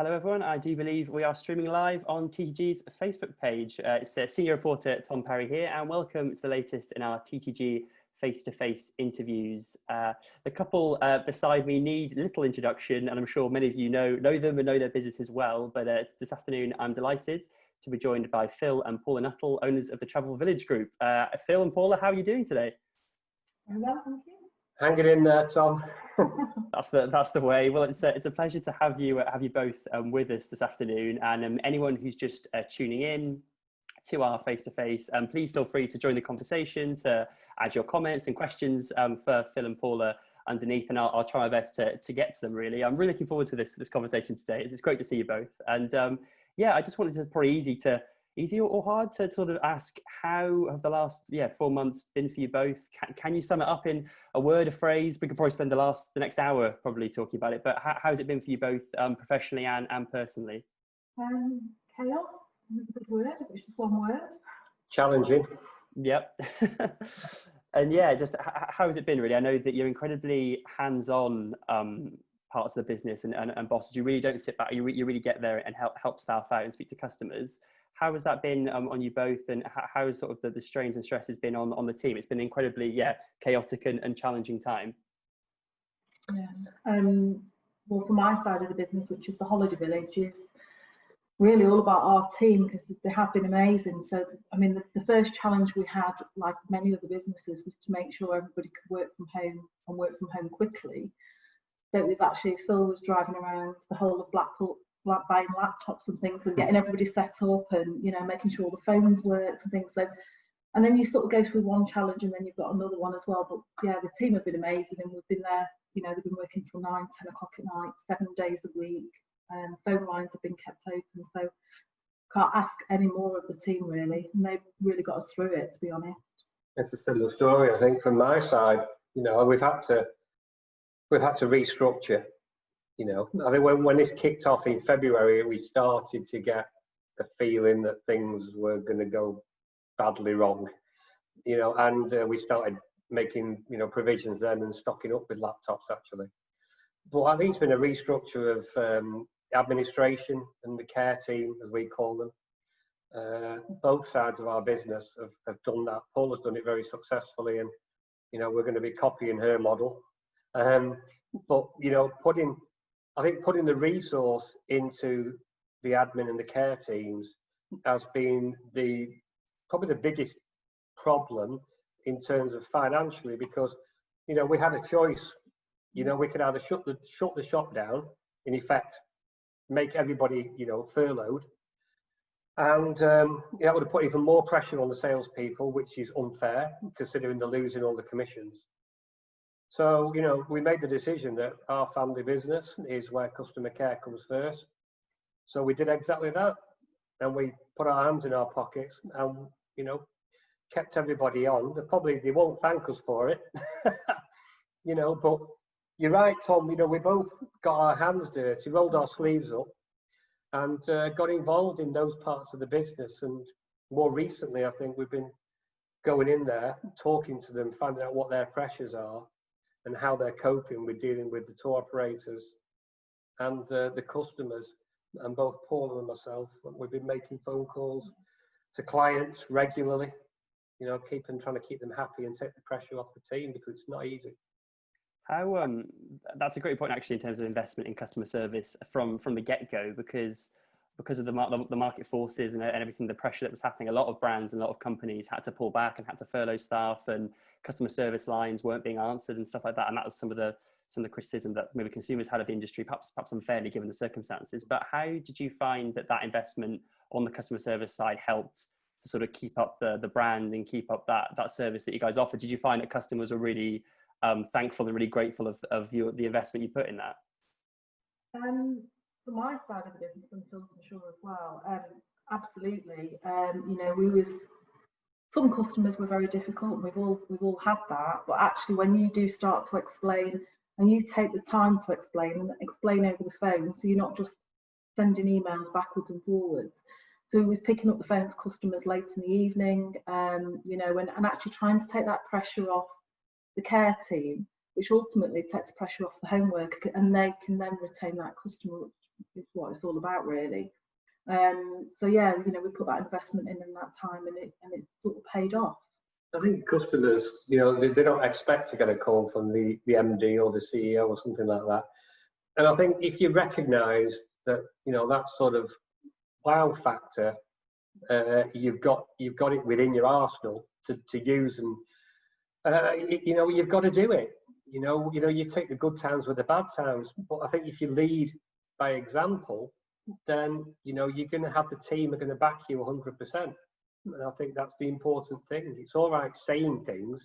Hello everyone, I do believe we are streaming live on TTG's Facebook page. It's senior reporter Tom Parry here, and welcome to the latest in our TTG face-to-face interviews. The couple beside me need little introduction, and I'm sure many of you know them and know their business as well, but this afternoon I'm delighted to be joined by Phil and Paula Nuttall, owners of the Travel Village Group. Phil and Paula, how are you doing today? Very well, thank you. Hanging in there, Tom. That's the way. Well, it's a pleasure to have you both with us this afternoon. And anyone who's just tuning in to our face-to-face, please feel free to join the conversation, to add your comments and questions for Phil and Paula underneath, and I'll try my best to get to them. Really, I'm really looking forward to this conversation today. It's great to see you both. And yeah, I just wanted to probably easy or hard to sort of ask, how have the last 4 months been for you both? Can you sum it up in a word, a phrase? We could probably spend the next hour probably talking about it, but how has it been for you both professionally and personally? Chaos is a good word, which is one word. Challenging. Yep. And yeah, just how has it been really? I know that you're incredibly hands-on parts of the business and bosses. You really don't sit back, you really get there and help staff out and speak to customers. How has that been on you both, and how has sort of the strains and stresses been on the team? It's been incredibly chaotic and challenging time. Yeah. Well, for my side of the business, which is the Holiday Village, is really all about our team, because they have been amazing. So, I mean, the first challenge we had, like many other businesses, was to make sure everybody could work from home and work from home quickly. So it was actually, Phil was driving around the whole of Blackpool, buying laptops and things and getting everybody set up, and making sure all the phones work and things. So, and then you sort of go through one challenge and then you've got another one as well. But yeah, the team have been amazing, and we've been there. They've been working till 9, 10 o'clock at night, 7 days a week. Phone lines have been kept open, so can't ask any more of the team really, and they've really got us through it, to be honest. It's a similar story, I think, from my side. We've had to restructure. I think when this kicked off in February, we started to get the feeling that things were going to go badly wrong. And we started making provisions then and stocking up with laptops actually. But I think it's been a restructure of administration and the care team, as we call them. Both sides of our business have done that. Paula's done it very successfully, and we're going to be copying her model. But putting the resource into the admin and the care teams has been probably the biggest problem in terms of financially, because we had a choice. We could either shut the shop down, in effect, make everybody furloughed, and that would have put even more pressure on the salespeople, which is unfair considering they're losing all the commissions. So we made the decision that our family business is where customer care comes first. So we did exactly that, and we put our hands in our pockets and kept everybody on. They won't thank us for it, but you're right, Tom. We both got our hands dirty, rolled our sleeves up, and got involved in those parts of the business. And more recently, I think we've been going in there, talking to them, finding out what their pressures are and how they're coping with dealing with the tour operators and the customers. And both Paula and myself, we've been making phone calls to clients regularly, trying to keep them happy and take the pressure off the team, because it's not easy. How that's a great point actually, in terms of investment in customer service from the get-go, because of the market forces and everything, the pressure that was happening. A lot of brands and a lot of companies had to pull back and had to furlough staff, and customer service lines weren't being answered and stuff like that. And that was some of the criticism that maybe consumers had of the industry, perhaps unfairly given the circumstances. But how did you find that investment on the customer service side helped to sort of keep up the brand and keep up that service that you guys offered? Did you find that customers were really thankful and really grateful of the investment you put in that? For my side of the business, and Phil's I'm sure as well, absolutely. Some customers were very difficult, and we've all had that. But actually, when you do start to explain, and you take the time to explain over the phone, so you're not just sending emails backwards and forwards. So we was picking up the phone to customers late in the evening, and actually trying to take that pressure off the care team, which ultimately takes the pressure off the homework, and they can then retain that customer, what it's all about, really. So yeah, you know, we put that investment in that time, and it's sort of paid off. I think customers, you know, they don't expect to get a call from the MD or the CEO or something like that. And I think if you recognise that, you know, that sort of wow factor, you've got it within your arsenal to use, and you know, you've got to do it. You know, you take the good times with the bad times. But I think if you lead by example, then you know you're going to have the team are going to back you 100%. And I think that's the important thing. It's all right saying things,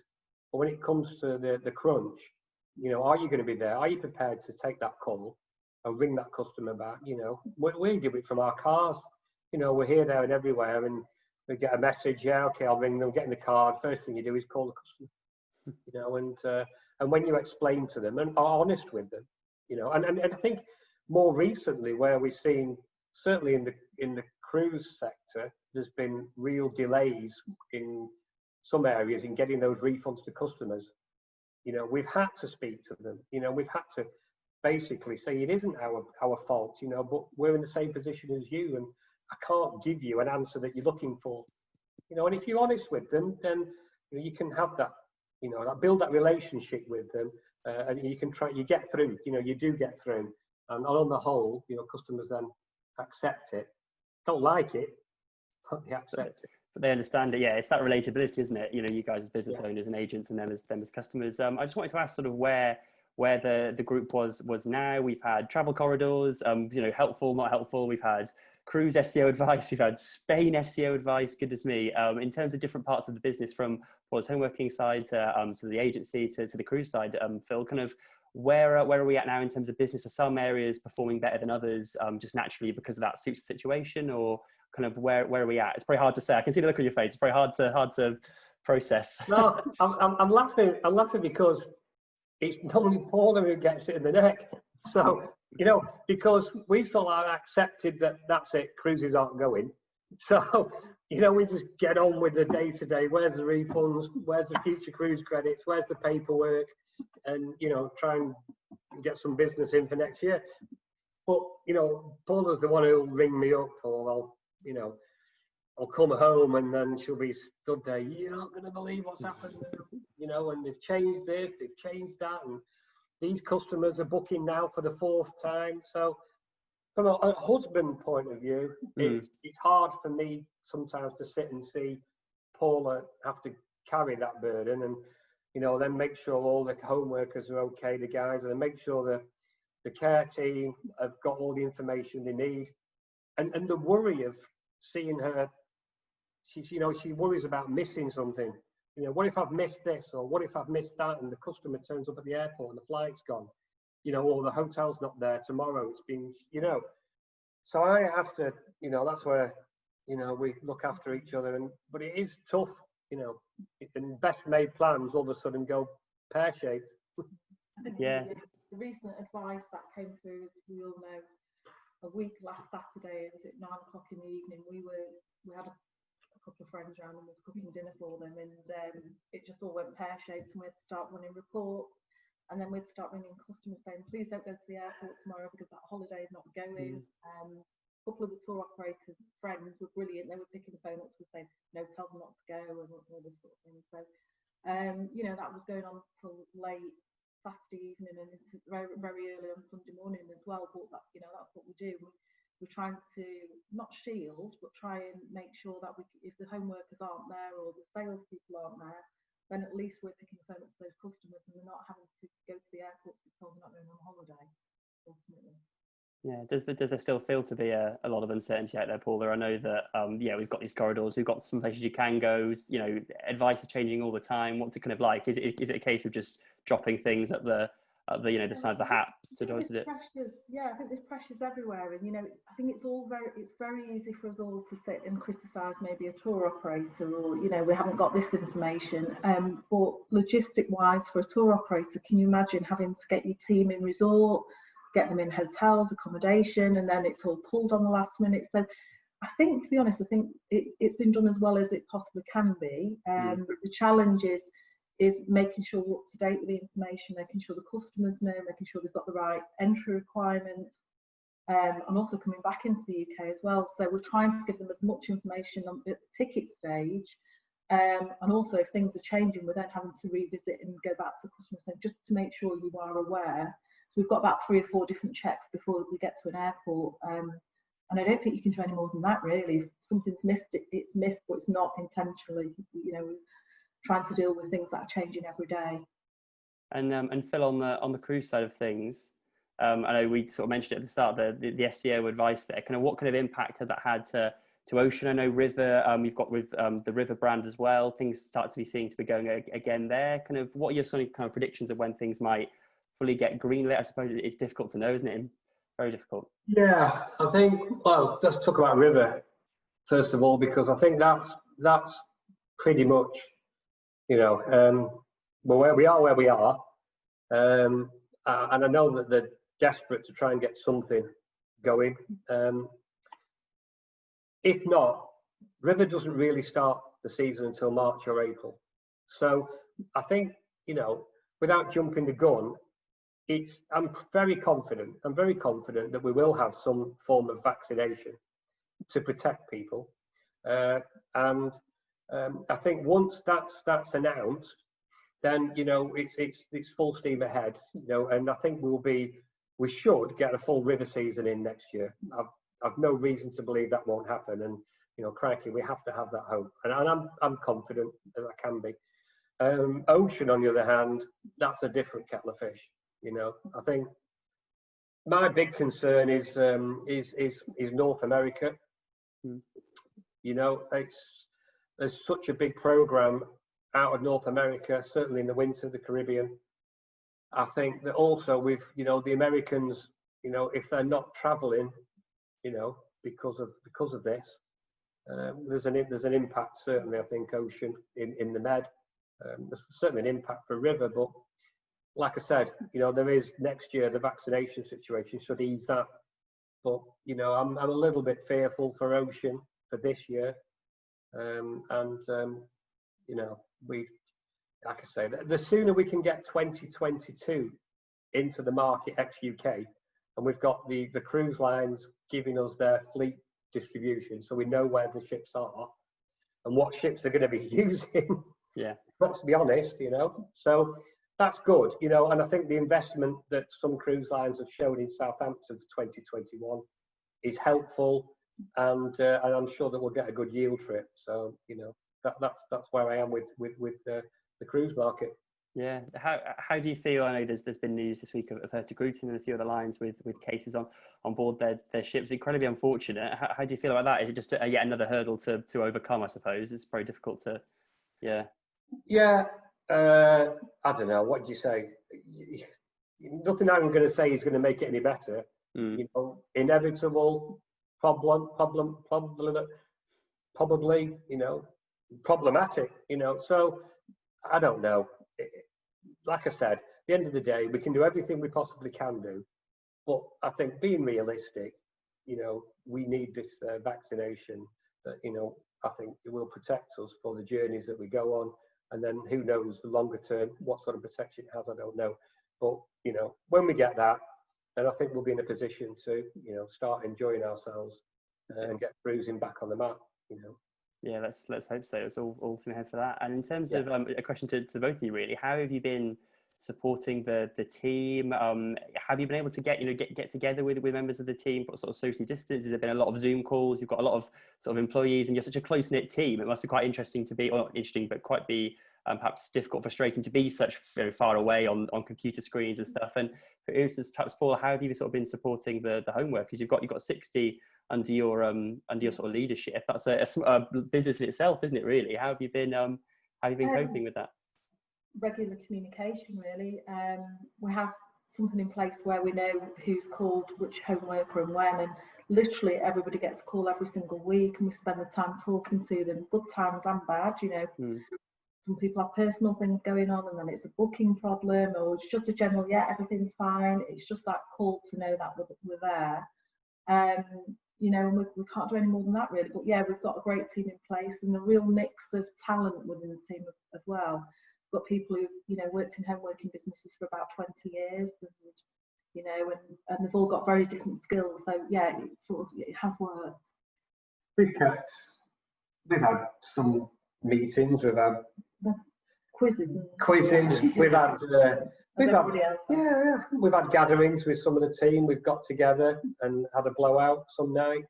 but when it comes to the crunch, you know, are you going to be there? Are you prepared to take that call and ring that customer back? You know, we do it from our cars. You know, we're here, there, and everywhere, and we get a message. Yeah, okay, I'll ring them. Get in the car. First thing you do is call the customer. You know, and when you explain to them and are honest with them, you know, and I think more recently where we've seen certainly in the cruise sector, there's been real delays in some areas in getting those refunds to customers. You know, we've had to speak to them. You know, we've had to basically say it isn't our fault. You know, but we're in the same position as you, and I can't give you an answer that you're looking for. You know, and if you're honest with them, then you know, you can have that. You know, build that relationship with them, and you can you get through. You know, you do get through, and on the whole, you know, customers then accept it. Don't like it, but they accept it. But they understand it. Yeah, it's that relatability, isn't it? You know, you guys as business owners and agents, and them as customers. I just wanted to ask sort of where the group was now. We've had travel corridors, you know, helpful, not helpful. We've had cruise FCO advice. We've had Spain FCO advice. Goodness me. In terms of different parts of the business, from Paula's homeworking side to the agency to the cruise side, Phil, kind of where are we at now in terms of business? Are some areas performing better than others, just naturally because of that suits the situation, or kind of where are we at? It's probably hard to say. I can see the look on your face. It's very hard to process. No, I'm laughing. I'm laughing because it's normally Paula who gets it in the neck. So, you know, because we've sort of accepted that that's it, cruises aren't going. So, you know, we just get on with the day-to-day. Where's the refunds? Where's the future cruise credits? Where's the paperwork? And, you know, try and get some business in for next year. But, you know, Paula's the one who'll ring me up, or I'll come home and then she'll be stood there. You're not going to believe what's happened, you know, and they've changed this, they've changed that, and these customers are booking now for the 4th time. So from a husband point of view, it's hard for me sometimes to sit and see Paula have to carry that burden, and, you know, then make sure all the home workers are okay, the guys, and make sure the care team have got all the information they need. And the worry of seeing her, she worries about missing something. You know, what if I've missed this, or what if I've missed that, and the customer turns up at the airport and the flight's gone, you know, or the hotel's not there tomorrow, it's been, you know. So I have to, you know, that's where, you know, we look after each other, but it is tough, you know, and best made plans all of a sudden go pear-shaped. Yeah. The recent advice that came through, as we all know, a week last Saturday, it was at 9 o'clock in the evening, we had a couple of friends around and was cooking dinner for them, and it just all went pear-shaped, and we had to start running reports, and then we'd start ringing customers saying, please don't go to the airport tomorrow because that holiday is not going. A couple of the tour operators friends were brilliant. They were picking the phone up to say, no, tell them not to go, and all this sort of thing. So you know, that was going on till late Saturday evening and into very, very early on Sunday morning as well. But that, you know, that's what we do. We're trying to not shield, but try and make sure that if the home workers aren't there or the salespeople aren't there, then at least we're picking the phone up to those customers and they're not having to go to the airport because they're not going on holiday, ultimately. Yeah, does there still feel to be a lot of uncertainty out there, Paula? I know that, we've got these corridors, we've got some places you can go, you know, advice is changing all the time. What's it kind of like? Is it a case of just dropping things at the you know, the side of the hat to do it? Yeah, I think there's pressures everywhere, and, you know, I think it's very easy for us all to sit and criticise maybe a tour operator, or, you know, we haven't got this information. But logistic-wise, for a tour operator, can you imagine having to get your team in resort, get them in hotels, accommodation, and then it's all pulled on the last minute? So I think, to be honest, I think it's been done as well as it possibly can be. The challenge is making sure we're up to date with the information, making sure the customers know, making sure they've got the right entry requirements, and also coming back into the UK as well. So we're trying to give them as much information at the ticket stage, and also if things are changing without having to revisit and go back to the customer center, just to make sure you are aware. So we've got about 3 or 4 different checks before we get to an airport, and I don't think you can do any more than that really. If something's missed, it's missed, but it's not intentionally. You know, we're trying to deal with things that are changing every day. And Phil, on the cruise side of things, I know we sort of mentioned it at the start, the SEO advice there. Kind of what kind of impact has that had to Ocean? I know River, you've got with the River brand as well. Things start to be seen to be going again there. Kind of what are your sort of kind of predictions of when things might fully get greenlit? I suppose it's difficult to know, isn't it? Very difficult. Yeah, I think. Well, let's talk about River first of all, because I think that's pretty much, you know, well, where we are, and I know that they're desperate to try and get something going. If not, River doesn't really start the season until March or April. So I think, you know, without jumping the gun, I'm very confident that we will have some form of vaccination to protect people. And I think once that's announced, then, you know, it's full steam ahead, you know, and I think we should get a full River season in next year. I've no reason to believe that won't happen, and, you know, crikey, we have to have that hope, and I'm confident that I can be. Ocean, on the other hand, that's a different kettle of fish. You know, I think my big concern is North America. You know, there's such a big program out of North America, certainly in the winter, the Caribbean. I think that also with, you know, the Americans, you know, if they're not traveling, you know, because of this, there's an impact, certainly, I think, Ocean in the Med. There's certainly an impact for River, but like I said, you know, there is next year the vaccination situation should ease that. But, you know, I'm a little bit fearful for Ocean for this year. You know, like I say, the sooner we can get 2022 into the market ex-UK, and we've got the cruise lines giving us their fleet distribution, so we know where the ships are and what ships they're going to be using. Yeah. Let's be honest, you know. So that's good, you know, and I think the investment that some cruise lines have shown in Southampton for 2021 is helpful, and I'm sure that we'll get a good yield for it. So, you know, that's where I am with the cruise market. Yeah. How do you feel? I know there's been news this week of Hurtigruten and a few other lines with cases on board their ships. Incredibly unfortunate. How do you feel about that? Is it just yet another hurdle to overcome? I suppose it's very difficult to. Yeah. Yeah. I don't know. What do you say? Nothing I'm going to say is going to make it any better. You know, inevitable problem, probably, you know, problematic, you know. So I don't know. Like I said, at the end of the day, we can do everything we possibly can do, but I think being realistic, you know, we need this vaccination that, you know, I think it will protect us for the journeys that we go on. And then who knows the longer term, what sort of protection it has, I don't know. But, you know, when we get that, then I think we'll be in a position to, you know, start enjoying ourselves and get cruising back on the map, you know. Yeah, let's hope so. It's all from ahead for that. And in terms of a question to both of you, really, how have you been supporting the team? Have you been able to get together with members of the team, but sort of socially distanced? Has there been a lot of Zoom calls? You've got a lot of sort of employees, and you're such a close knit team. It must be quite interesting to be, or not interesting, but quite be perhaps difficult, frustrating to be such very far away on computer screens and stuff. And for instance, perhaps Paula, how have you sort of been supporting the homework? Because you've got 60 under your sort of leadership. That's a business in itself, isn't it? Really, how have you been coping with that? Regular communication, really. We have something in place where we know who's called which home worker and when, and literally everybody gets a call every single week, and we spend the time talking to them, good times and bad, you know. Some people have personal things going on, and then it's a booking problem, or it's just a general, yeah, everything's fine. It's just that call to know that we're there. You know, and we can't do any more than that, really. But yeah, we've got a great team in place, and a real mix of talent within the team as well. We've got people who, you know, worked in home working businesses for about 20 years, and you know, and they've all got very different skills. So yeah, it has worked. We've had some meetings, we've had Quizzes. we've had we've had gatherings with some of the team. We've got together and had a blowout some nights.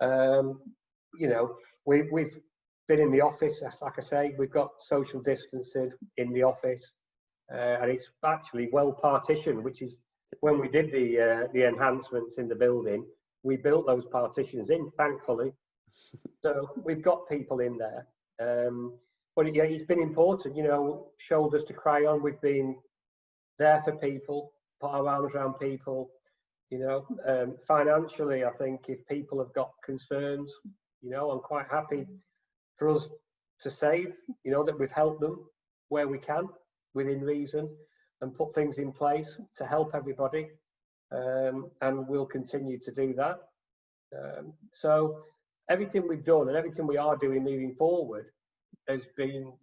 You know, we've been in the office, like I say, we've got social distancing in the office, and it's actually well partitioned, which is when we did the enhancements in the building, we built those partitions in, thankfully. So we've got people in there. But yeah, it's been important, you know, shoulders to cry on. We've been there for people, put our arms around people, you know. Financially, I think if people have got concerns, you know, I'm quite happy for us to say, you know, that we've helped them where we can, within reason, and put things in place to help everybody. And we'll continue to do that. So everything we've done and everything we are doing moving forward has been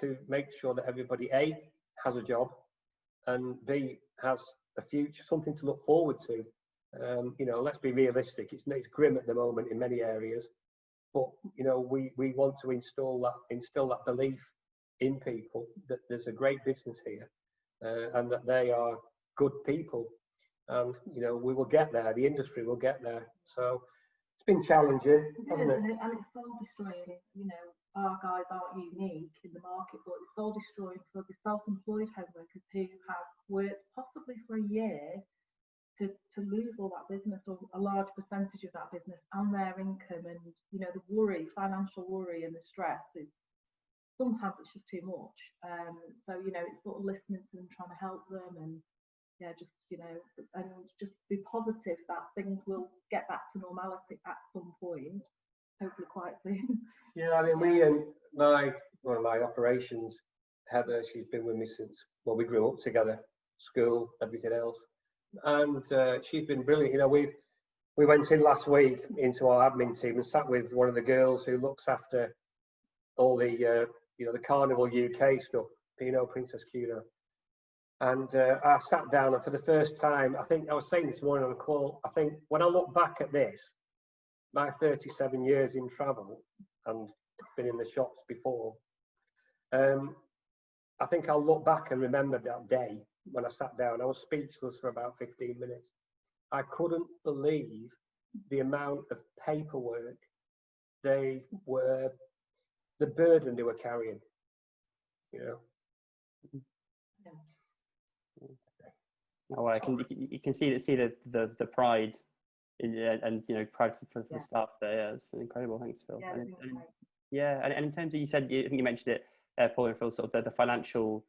to make sure that everybody, A, has a job, and B, has a future, something to look forward to. You know, let's be realistic. It's grim at the moment in many areas, but you know, we want to instill that belief in people that there's a great business here, and that they are good people, and you know, we will get there. The industry will get there. So it's been challenging, hasn't it? And it's soul destroying. You know, our guys aren't unique in the market, but it's soul destroying for the self-employed home workers who have worked possibly for a year to lose all that business, or a large percentage of that business, and their income, and you know, the worry, financial worry, and the stress is sometimes it's just too much. So you know, it's sort of listening to them, trying to help them, and yeah, just you know, and just be positive that things will get back to normality at some point, hopefully quite soon. Yeah, I mean, we and one of my operations, Heather, she's been with me since, well, we grew up together, school, everything else, and she's been brilliant. You know, we went in last week into our admin team and sat with one of the girls who looks after all the you know, the Carnival UK stuff, Pinot, Princess Cuno. And I sat down, and for the first time, I think I was saying this morning on a call, I think when I look back at this, my 37 years in travel and been in the shops before, I think I'll look back and remember that day when I sat down. I was speechless for about 15 minutes. I couldn't believe the amount of paperwork the burden they were carrying, you know. Oh, well, you can see the pride and you know, pride for the staff there. Yeah, it's incredible. Thanks, Phil. And in terms of, you said, I think you mentioned it, Paula and Phil, sort of the financial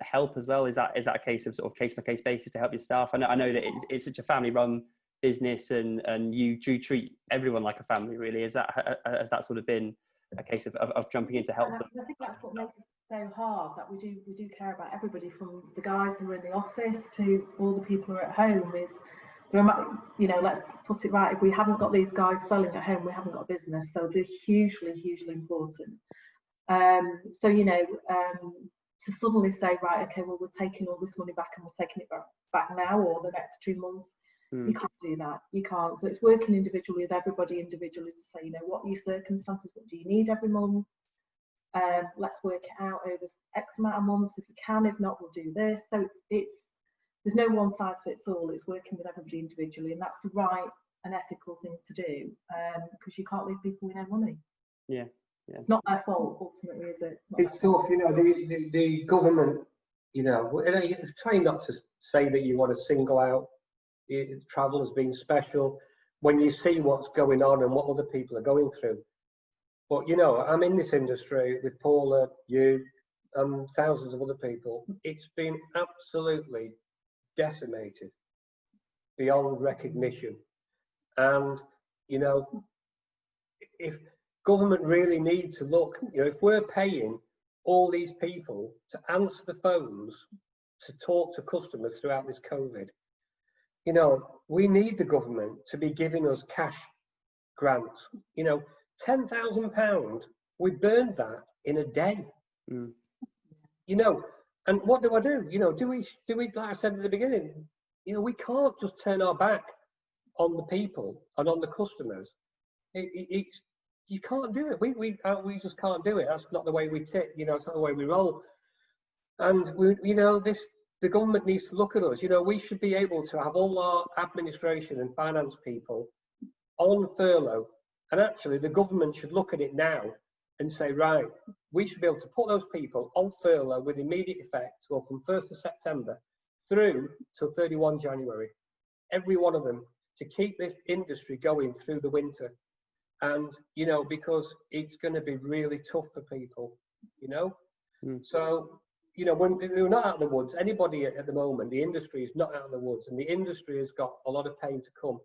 help as well. Is that a case of sort of case by case basis to help your staff? I know that it's such a family run business, and you do treat everyone like a family, really. Has that sort of been a case of jumping in to help them? I think that's what makes it so hard, that we do care about everybody, from the guys who are in the office to all the people who are at home. You know, let's put it right, if we haven't got these guys selling at home, we haven't got a business. So they're hugely important. So you know, to suddenly say, right, okay, well, we're taking all this money back, and we're taking it back now or the next 2 months, you can't do that. You can't. So it's working individually with everybody individually to say, you know, what are your circumstances, what do you need every month? Let's work it out over X amount of months if we can. If not, we'll do this. So it's there's no one size fits all. It's working with everybody individually, and that's the right and ethical thing to do, because you can't leave people with no money. Yeah. It's not their fault ultimately, is it? It's tough, you know. The government, you know, try not to say that you want to single out travel as being special when you see what's going on and what other people are going through. But you know, I'm in this industry with Paula, you, and thousands of other people. It's been absolutely decimated beyond recognition. And you know, if government really need to look, you know, if we're paying all these people to answer the phones, to talk to customers throughout this COVID, you know, we need the government to be giving us cash grants. You know, £10,000, we burned that in a day. You know, and what do? You know, do we, like I said at the beginning, You know, we can't just turn our back on the people and on the customers. You can't do it. We just can't do it. That's not the way we tick. You know, it's not the way we roll. And the government needs to look at us. You know, we should be able to have all our administration and finance people on furlough. And actually, the government should look at it now and say, right, we should be able to put those people on furlough with immediate effect, or from 1st of September through to 31 January. Every one of them, to keep this industry going through the winter. And, you know, because it's going to be really tough for people, you know. So, you know, when we're not out of the woods, anybody at the moment, the industry is not out of the woods, and the industry has got a lot of pain to come.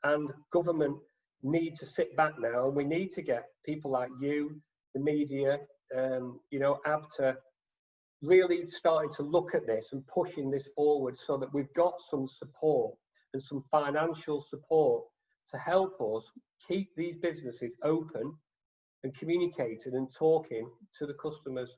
And government need to sit back now, and we need to get people like you, the media, you know, ABTA, really starting to look at this and pushing this forward, so that we've got some support and some financial support to help us keep these businesses open and communicating and talking to the customers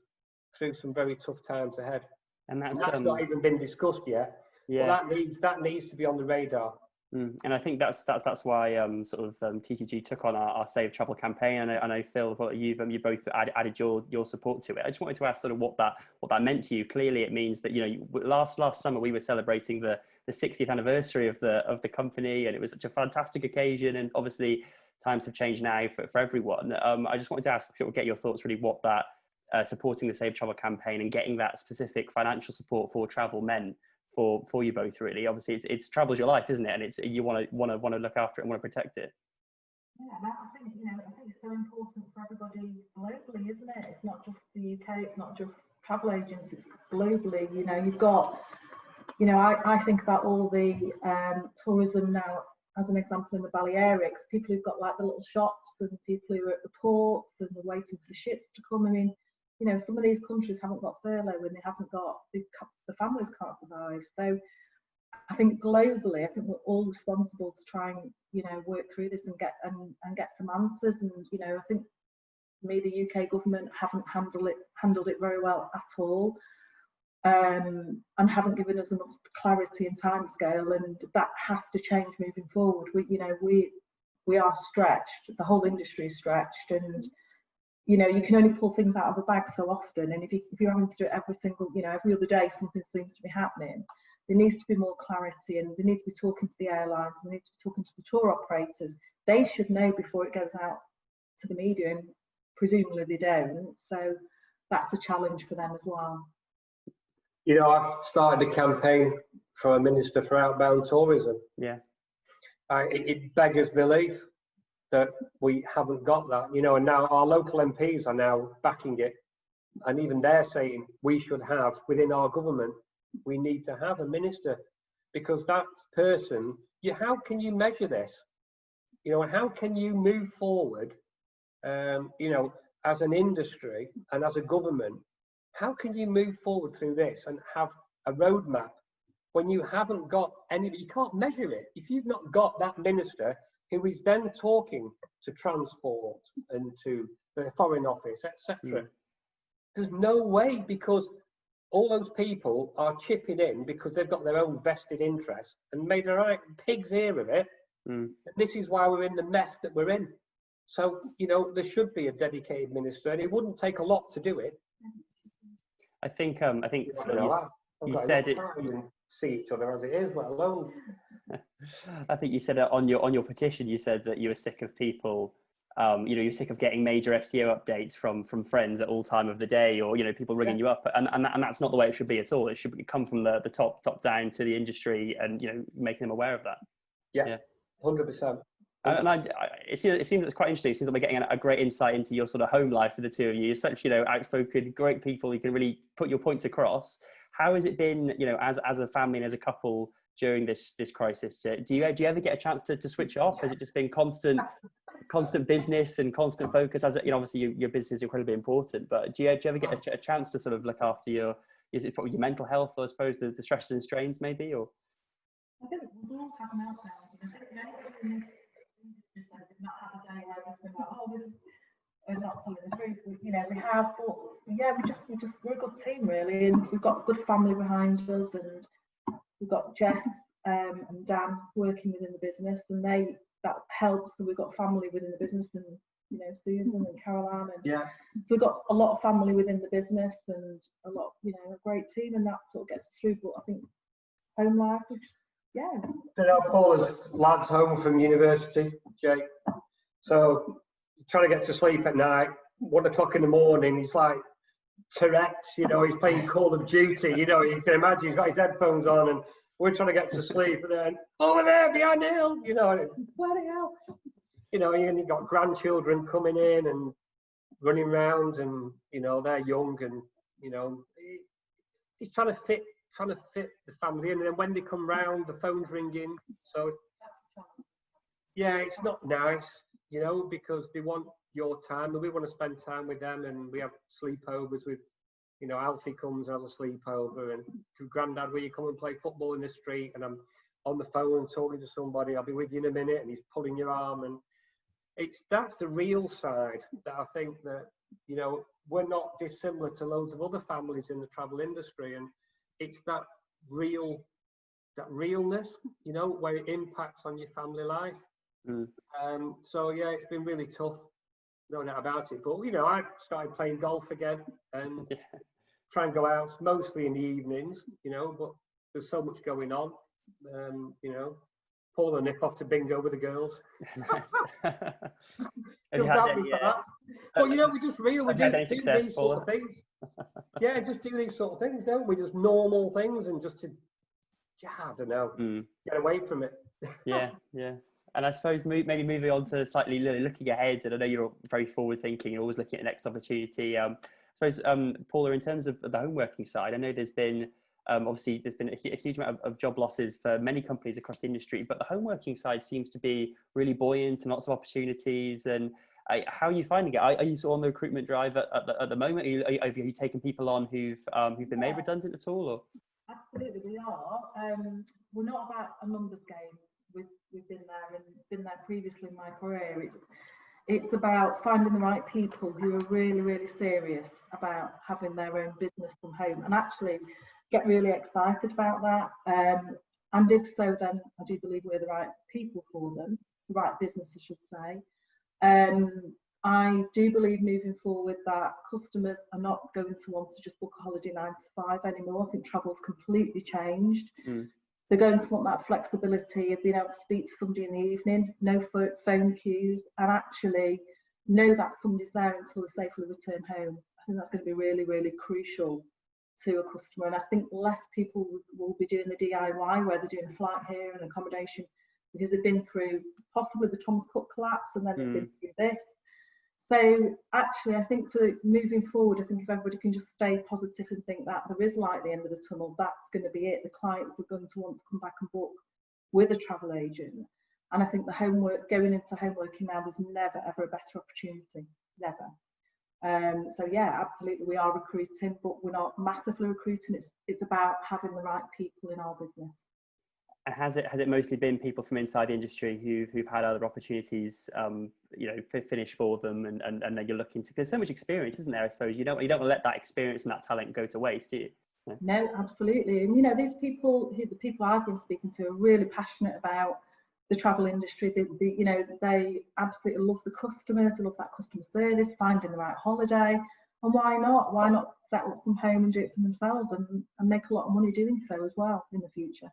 through some very tough times ahead. And that's not even been discussed yet. Yeah. Well, that needs to be on the radar. And I think that's why TTG took on our Save Travel campaign. I know Phil, you both added your support to it. I just wanted to ask sort of what that meant to you. Clearly, it means that, you know, last summer we were celebrating the 60th anniversary of the company, and it was such a fantastic occasion. And obviously, times have changed now for everyone. I just wanted to ask, sort of, get your thoughts really what that supporting the Save Travel campaign and getting that specific financial support for travel meant for you both, really. Obviously, it's travel's your life, isn't it? And it's you want to look after it and want to protect it. Yeah, I think it's so important for everybody globally, isn't it? It's not just the UK. It's not just travel agents. It's globally. You know, you've got. You know, I think about all the tourism now, as an example, in the Balearics. People who've got like the little shops, and people who are at the ports and they're waiting for the ships to come. I mean, you know, some of these countries haven't got furlough, and they haven't got the families can't survive. So I think globally, I think we're all responsible to try and, you know, work through this and get some answers. And, you know, I think for me, the UK government haven't handled it very well at all, and haven't given us enough clarity and timescale, and that has to change moving forward. We are stretched, the whole industry is stretched, and you know, you can only pull things out of a bag so often, and if you're having to do it every other day, something seems to be happening. There needs to be more clarity, and they need to be talking to the airlines, and they need to be talking to the tour operators. They should know before it goes out to the media, and presumably they don't. So that's a challenge for them as well. You know, I've started a campaign for a Minister for Outbound Tourism. Yeah. It beggars belief that we haven't got that, you know, and now our local MPs are now backing it, and even they're saying we should have, within our government, we need to have a minister, because that person, how can you measure this? You know, how can you move forward, you know, as an industry and as a government, how can you move forward through this and have a roadmap when you haven't got any, you can't measure it. If you've not got that minister who is then talking to transport and to the Foreign Office, etc. There's no way, because all those people are chipping in because they've got their own vested interest and made a right pig's ear of it. And this is why we're in the mess that we're in. So, you know, there should be a dedicated minister, and it wouldn't take a lot to do it. I think you said it. See each other as it is, let alone. I think you said it on your petition. You said that you were sick of people, you know, you're sick of getting major FCO updates from friends at all time of the day, or, you know, people ringing you up, and that's not the way it should be at all. It should come from the top down to the industry, and, you know, making them aware of that. Yeah. 100%. And it seems it's quite interesting. It seems like we're getting a great insight into your sort of home life for the two of you. You're such, you know, outspoken, great people. You can really put your points across. How has it been, you know, as a family and as a couple during this crisis? Do you ever get a chance to switch off? Has it just been constant business and constant focus? As you know, obviously your business is incredibly important, but do you ever get a chance to sort of look after your mental health, or I suppose the stresses and strains maybe? Or I think we all have meltdowns. I think anyone did not have a day where I've been like, oh, this is not telling the truth. You know, we have, but yeah, we're a good team really, and we've got good family behind us, and we've got Jess and Dan working within the business, and that helps. So we've got family within the business, and Susan and Caroline, and Yeah. so we've got a lot of family within the business and a lot, a great team, and that sort of gets us through. But I think home life is Paula's lad's home from university, Jake. So trying to get to sleep at night, 1 o'clock in the morning, he's like Tourette's, he's playing Call of Duty, you can imagine he's got his headphones on and we're trying to get to sleep, and then over there behind the hill, what the hell? And you've got grandchildren coming in and running around, and they're young, and he's trying to fit the family in, and then when they come round, the phone's ringing. So yeah, it's not nice, because they want your time, and we want to spend time with them, and we have sleepovers with, Alfie comes and has a sleepover, and Grandad, will you come and play football in the street? And I'm on the phone talking to somebody, I'll be with you in a minute, and he's pulling your arm, and that's the real side that I think that, we're not dissimilar to loads of other families in the travel industry, and it's that realness, where it impacts on your family life. So yeah, it's been really tough, no doubt about it. But I started playing golf again, and try and go out mostly in the evenings, but there's so much going on. Paula nip off to bingo with the girls. But we just really do these sort of things. Yeah, just do these sort of things, don't we? Just normal things, and just to, I don't know, get away from it. Yeah. And I suppose maybe moving on to slightly looking ahead, and I know you're very forward thinking and always looking at the next opportunity. I suppose, Paula, in terms of the home working side, I know there's been obviously there's been a huge amount of job losses for many companies across the industry, but the home working side seems to be really buoyant and lots of opportunities. And how are you finding it? Are you sort of on the recruitment drive at the moment? Have you taken people on who've been made redundant at all? Or? Absolutely, we are. We're not about a numbers game. We've been there and been there previously in my career. It's about finding the right people who are really, really serious about having their own business from home, and actually get really excited about that. And if so, then I do believe we're the right people for them, the right business, I should say. I do believe moving forward that customers are not going to want to just book a holiday 9 to 5 anymore. I think travel's completely changed. They're going to want that flexibility of being able to speak to somebody in the evening, no phone queues, and actually know that somebody's there until they safely return home. I think that's going to be really, really crucial to a customer. And I think less people will be doing the DIY, where they're doing a flight here and accommodation, because they've been through possibly the Thomas Cook collapse, and then they've been through this. So actually, I think for moving forward, I think if everybody can just stay positive and think that there is light at the end of the tunnel, that's going to be it. The clients are going to want to come back and book with a travel agent. And I think going into home working now, there's never, ever a better opportunity. Never. So yeah, absolutely, we are recruiting, but we're not massively recruiting. It's about having the right people in our business. And has it mostly been people from inside the industry who've had other opportunities, finish for them, and then you're looking to? There's so much experience, isn't there? I suppose you don't want to let that experience and that talent go to waste, do you? No, absolutely. And these people, the people I've been speaking to, are really passionate about the travel industry. They absolutely love the customers. They love that customer service, finding the right holiday. And why not? Why not settle from home and do it for themselves and make a lot of money doing so as well in the future?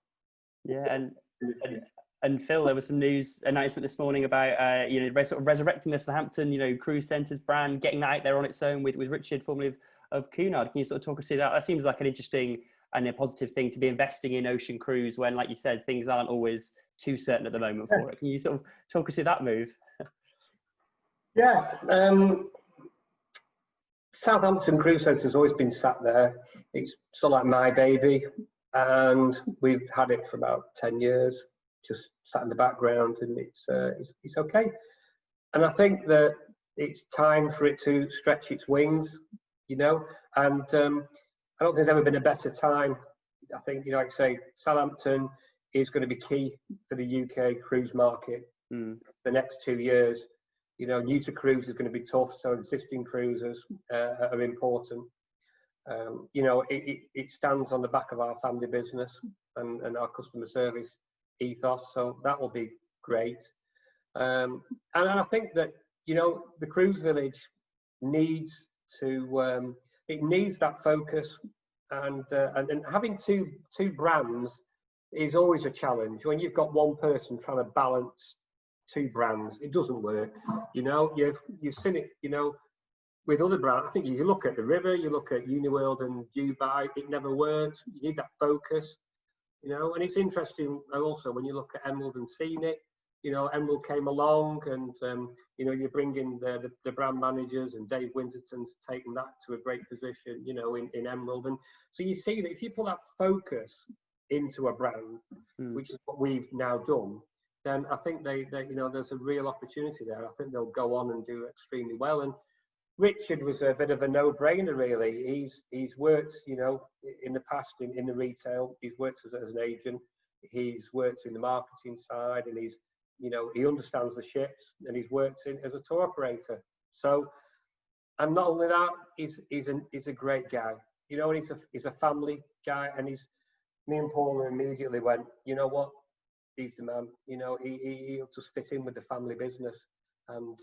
Yeah, and Phil, there was some news announcement this morning about sort of resurrecting the Southampton cruise centres brand, getting that out there on its own with Richard, formerly of Cunard. Can you sort of talk us through that? That seems like an interesting and a positive thing to be investing in ocean cruise when, like you said, things aren't always too certain at the moment for it. Can you sort of talk us through that move? Yeah, Southampton Cruise Centre has always been sat there. It's sort of like my baby. And we've had it for about 10 years, just sat in the background, and it's okay. And I think that it's time for it to stretch its wings, and I don't think there's ever been a better time. I think, like I say, Southampton is going to be key for the UK cruise market the next 2 years. New to cruise is going to be tough, so existing cruisers are important. You know, it stands on the back of our family business and our customer service ethos, so that will be great. And I think that, you know, the cruise village needs to it needs that focus, and having two brands is always a challenge. When you've got one person trying to balance two brands, it doesn't work. You know, you've seen it, you know, with other brands. I think you look at the River, you look at Uniworld and Dubai, it never works. You need that focus, you know. And it's interesting also when you look at Emerald and Scenic. You know, Emerald came along, and you know, you bring in the brand managers, and Dave Winterton's taken that to a great position, you know, in Emerald. And so you see that if you put that focus into a brand, which is what we've now done, then I think they you know, there's a real opportunity there. I think they'll go on and do extremely well. And Richard was a bit of a no-brainer, really. He's worked, you know, in the past in the retail. He's worked as an agent. He's worked in the marketing side, and he's, you know, he understands the ships, and he's worked as a tour operator. So, and not only that, he's a great guy, you know, and he's a family guy, and me and Paula immediately went, you know what, he's the man, you know, he'll just fit in with the family business and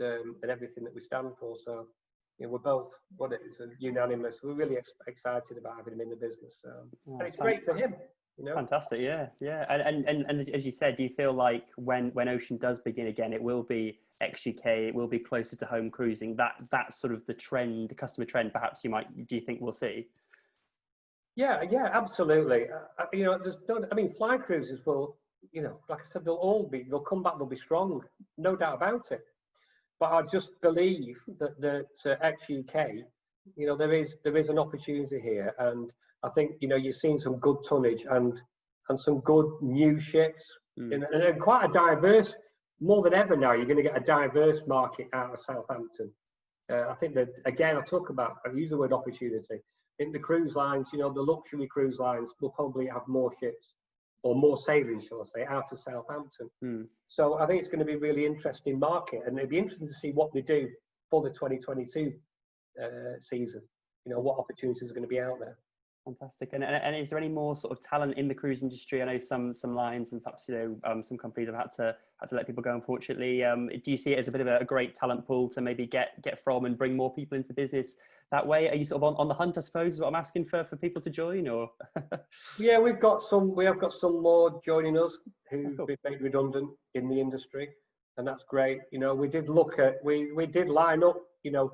everything that we stand for. So, you know, we're both, it's a unanimous, we're really excited about having him in the business. So, and it's great for him. You know? Fantastic, yeah. And as you said, do you feel like when Ocean does begin again, it will be ex-UK, it will be closer to home cruising? That's sort of the trend, the customer trend, perhaps do you think we'll see? Yeah, absolutely. You know, fly cruises will, you know, like I said, they'll come back, they'll be strong, no doubt about it. But I just believe that ex-UK, you know, there is an opportunity here, and I think, you know, you've seen some good tonnage and some good new ships, and quite a diverse, more than ever now, you're going to get a diverse market out of Southampton. I think that, again, I use the word opportunity. In the cruise lines, you know, the luxury cruise lines will probably have more ships, or more sailing, shall I say, out of Southampton. So I think it's going to be a really interesting market, and it'll be interesting to see what they do for the 2022 season. You know, what opportunities are going to be out there. Fantastic. And is there any more sort of talent in the cruise industry? I know some lines and perhaps, you know, some companies have had to let people go, unfortunately. Do you see it as a bit of a great talent pool to maybe get from and bring more people into the business that way? Are you sort of on the hunt, I suppose, is what I'm asking for people to join, or? Yeah, we have got some more joining us who've been made redundant in the industry, and that's great. You know, we did line up, you know,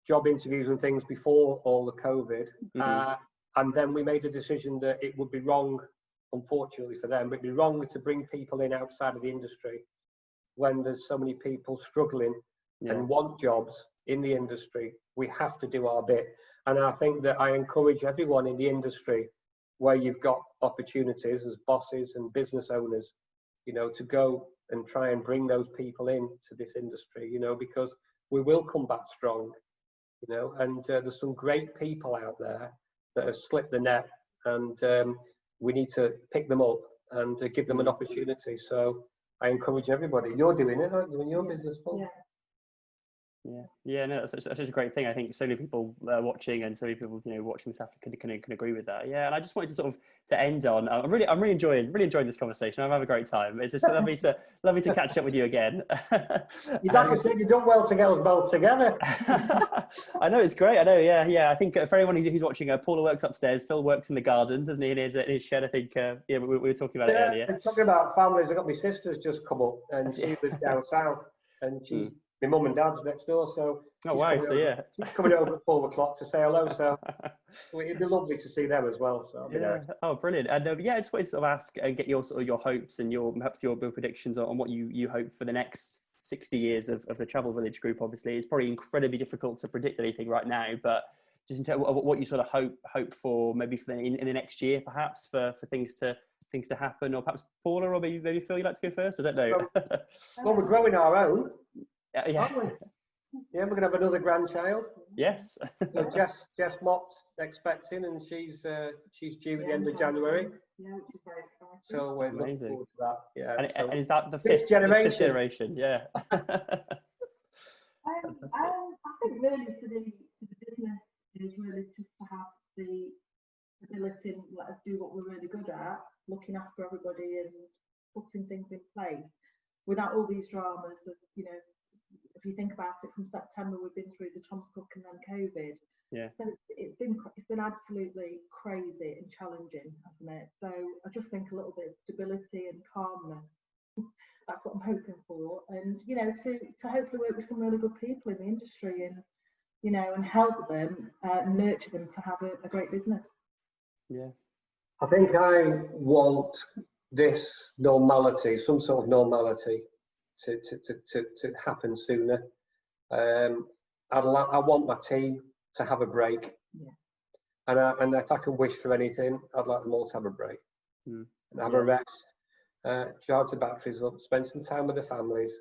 job interviews and things before all the COVID. And then we made a decision that it would be wrong, unfortunately for them, but it'd be wrong to bring people in outside of the industry when there's so many people struggling and want jobs in the industry. We have to do our bit. And I think that I encourage everyone in the industry where you've got opportunities as bosses and business owners, you know, to go and try and bring those people into this industry, you know, because we will come back strong, you know, and there's some great people out there that have slipped the net, and we need to pick them up and give them an opportunity. So I encourage everybody. You're doing it, aren't you, in your business, Paul? Yeah, no, that's such a great thing. I think so many people watching, and so many people, you know, watching this after can agree with that. Yeah, and I just wanted to sort of to end on. I'm really enjoying this conversation. I'm having a great time. It's just lovely to catch up with you again. You've done well to get us both together. I know, it's great. I know. Yeah. I think for anyone who's watching, Paula works upstairs. Phil works in the garden, doesn't he? In his shed. I think. We were talking about it earlier. And talking about families, I got my sister's just come up, and she lives down south, and she's. My mum and dad's next door, so she's coming over at 4 o'clock to say hello. So it'd be lovely to see them as well. So nice. Oh, brilliant! And I just wanted to sort of ask and get your sort of your hopes and perhaps your predictions on what you hope for the next 60 years of the Travel Village Group. Obviously, it's probably incredibly difficult to predict anything right now, but just in terms of what you sort of hope for, maybe in the next year, perhaps for things to happen, or perhaps Paula, or maybe Phil, you'd like to go first? I don't know. Well, we're growing our own. Yeah, we're going to have another grandchild. Yes. So Jess Mott's expecting, and she's due at the end of January. Yeah, which is very exciting. So we're looking forward to that. Yeah. And is that the fifth generation? Yeah. I think really for the business is really just to have the dramas of, you know, if you think about it, from September we've been through the Thomas Cook and then COVID. Yeah. So it's been absolutely crazy and challenging, hasn't it? So I just think a little bit of stability and calmness. That's what I'm hoping for, and you know, to hopefully work with some really good people in the industry, and you know, and help them, nurture them to have a great business. Yeah. I think I want this normality, some sort of normality, to happen sooner. I want my team to have a break, and if I can wish for anything, I'd like them all to have a break and have a rest, charge the batteries up, spend some time with the families,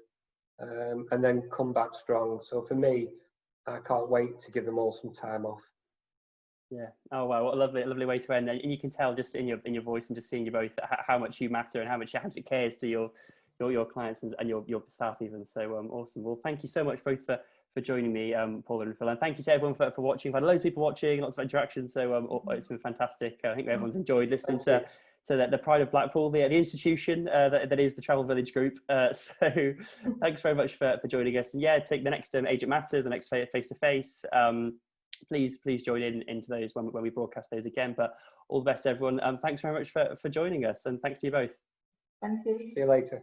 and then come back strong. So for me, I can't wait to give them all some time off. Yeah. Oh wow, what a lovely way to end. And you can tell just in your voice and just seeing you both how much you matter and how much it cares to your clients and your staff even. So awesome. Well, thank you so much both for joining me, Paula and Phil, and thank you to everyone for watching. We've had loads of people watching, lots of interaction. So it's been fantastic. I think everyone's enjoyed listening to the Pride of Blackpool, the institution that is the Travel Village Group. So thanks very much for joining us. And yeah, take the next Agent Matters, the next face to face. Please join into those when we broadcast those again. But all the best, everyone. Thanks very much for joining us, and thanks to you both. Thank you. See you later.